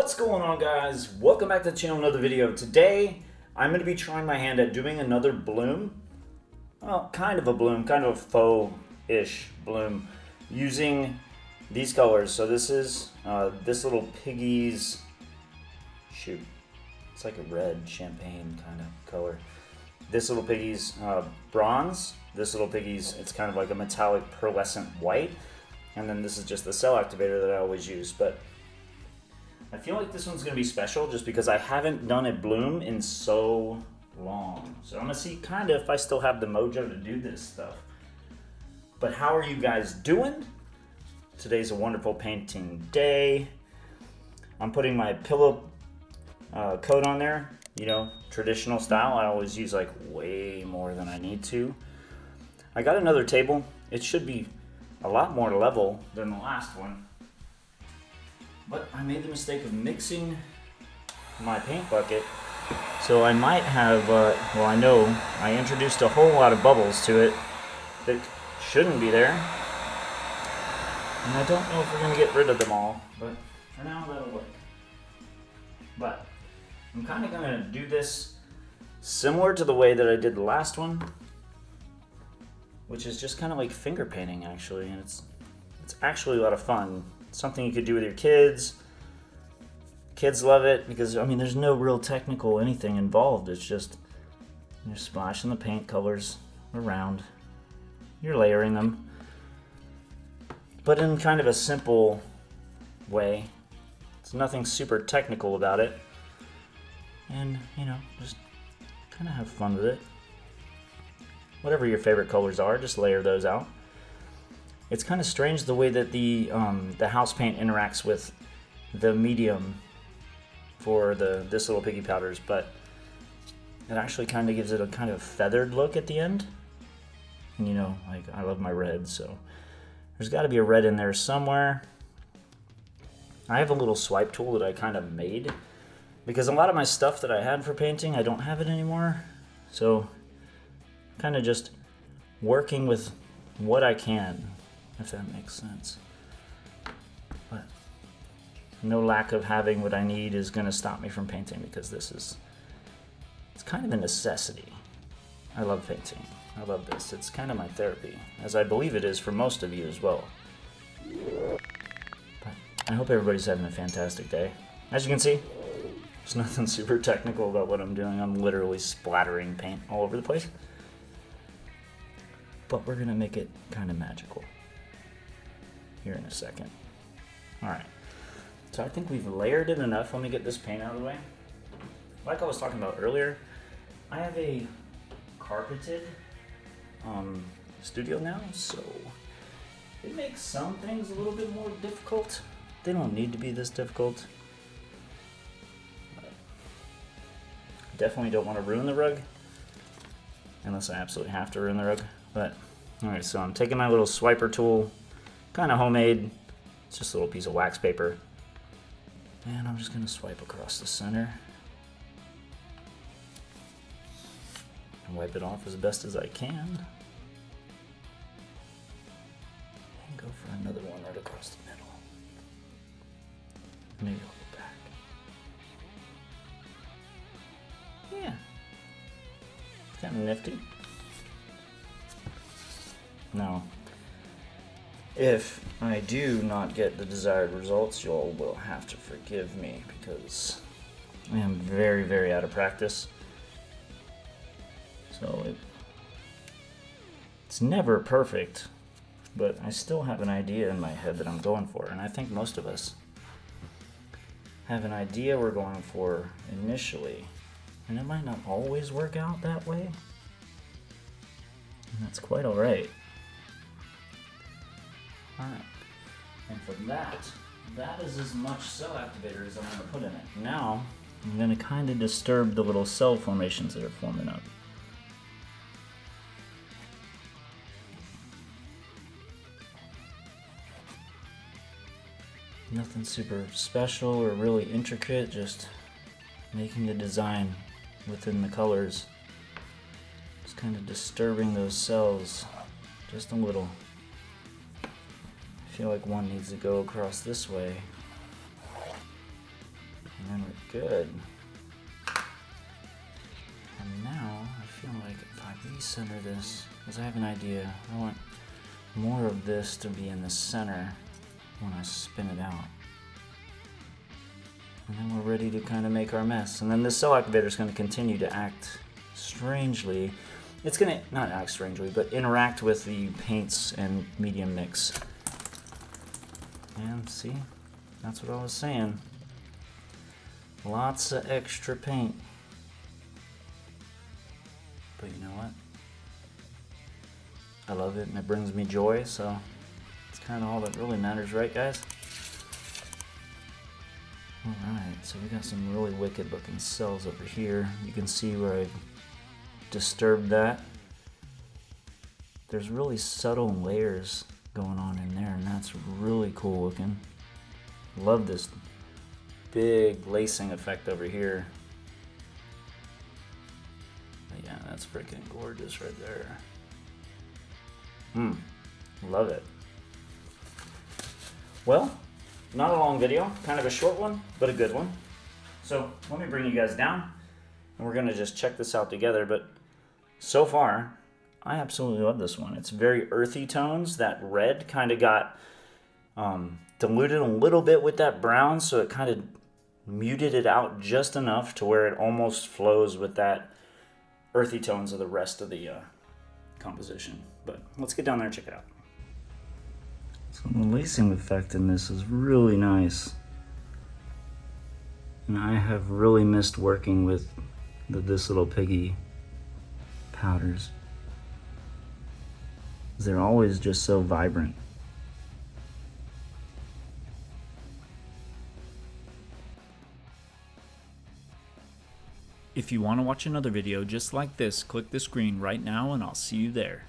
What's going on, guys? Welcome back to the channel, another video. Today I'm going to be trying my hand at doing another bloom. Well, kind of a bloom, kind of a faux-ish bloom using these colors. So this is this little piggy's, shoot, it's like a red champagne kind of color. This little piggy's bronze. This little piggy's, it's kind of like a metallic pearlescent white. And then this is just the cell activator that I always use. But I feel like this one's going to be special just because I haven't done a bloom in so long. So I'm going to see kind of if I still have the mojo to do this stuff. But how are you guys doing? Today's a wonderful painting day. I'm putting my pillow coat on there, you know, traditional style. I always use like way more than I need to. I got another table. It should be a lot more level than the last one. But I made the mistake of mixing my paint bucket. So I might have, well, I know I introduced a whole lot of bubbles to it that shouldn't be there. And I don't know if we're going to get rid of them all, but for now that'll work. But I'm kind of going to do this similar to the way that I did the last one, which is just kind of like finger painting actually, and it's actually a lot of fun. Something you could do with your kids. Kids love it because, I mean, there's no real technical anything involved. It's just you're splashing the paint colors around. You're layering them. But in kind of a simple way. It's nothing super technical about it. And, you know, just kind of have fun with it. Whatever your favorite colors are, just layer those out. It's kind of strange the way that the house paint interacts with the medium for this little piggy powders, but it actually kind of gives it a kind of feathered look at the end. And you know, like I love my red, so there's got to be a red in there somewhere. I have a little swipe tool that I kind of made because a lot of my stuff that I had for painting, I don't have it anymore. So kind of just working with what I can, if that makes sense. But no lack of having what I need is going to stop me from painting because it's kind of a necessity. I love painting. I love this. It's kind of my therapy, as I believe it is for most of you as well. But I hope everybody's having a fantastic day. As you can see, there's nothing super technical about what I'm doing. I'm literally splattering paint all over the place. But we're going to make it kind of magical here in a second. Alright, so I think we've layered it enough. Let me get this paint out of the way. Like I was talking about earlier, I have a carpeted studio now, so it makes some things a little bit more difficult. They don't need to be this difficult. But definitely don't want to ruin the rug, unless I absolutely have to ruin the rug. But alright, so I'm taking my little swiper tool, kind of homemade. It's just a little piece of wax paper. And I'm just going to swipe across the center. And wipe it off as best as I can. And go for another one right across the middle. Maybe I'll go back. Yeah. It's kind of nifty. Now, if I do not get the desired results, you all will have to forgive me because I am very, very out of practice. So it's never perfect, but I still have an idea in my head that I'm going for, and I think most of us have an idea we're going for initially, and it might not always work out that way, and that's quite alright. Alright, and for that is as much cell activator as I'm going to put in it. Now, I'm going to kind of disturb the little cell formations that are forming up. Nothing super special or really intricate, just making the design within the colors. Just kind of disturbing those cells just a little. I feel like one needs to go across this way. Good. And now I feel like if I recenter this, because I have an idea, I want more of this to be in the center when I spin it out. And then we're ready to kind of make our mess. And then this cell activator is going to continue to act strangely. It's going to, not act strangely, but interact with the paints and medium mix. And see, that's what I was saying. Lots of extra paint. But you know what? I love it and it brings me joy, so it's kind of all that really matters, right guys? Alright, so we got some really wicked looking cells over here. You can see where I disturbed that. There's really subtle layers going on in there, and that's really cool looking. Love this big lacing effect over here. But yeah, that's freaking gorgeous right there. Love it. Well, not a long video, kind of a short one, but a good one. So let me bring you guys down, and we're gonna just check this out together. But so far, I absolutely love this one. It's very earthy tones. That red kind of got diluted a little bit with that brown, so it kind of muted it out just enough to where it almost flows with that earthy tones of the rest of the composition. But let's get down there and check it out. So the lacing effect in this is really nice. And I have really missed working with This Little Piggy powders. They're always just so vibrant. If you want to watch another video just like this, click the screen right now and I'll see you there.